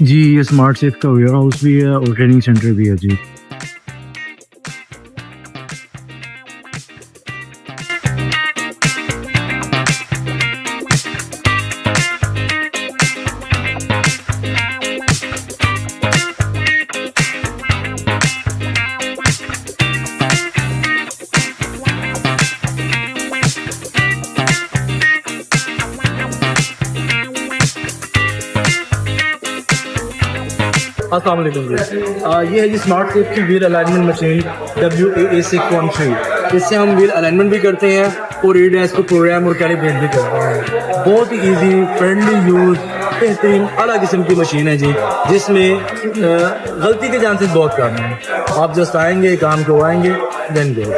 जी, ये smart safe का ware house भी है और ट्रेनिंग सेंटर भी है जी। अस्सलाम वालेकुम जी। ये है जी स्मार्ट सेफ की व्हील अलाइनमेंट मशीन WAA613। इससे हम व्हील अलाइनमेंट भी करते हैं और रीडर्स को प्रोग्राम और कैलिब्रेट भी करते हैं। बहुत ही इजी, फ्रेंडली यूज़, बेहतरीन अला किस्म की मशीन है जी, जिसमें गलती के चांसेस बहुत कम हैं। आप जस्ट आएंगे, काम करवाएंगे, देन गो।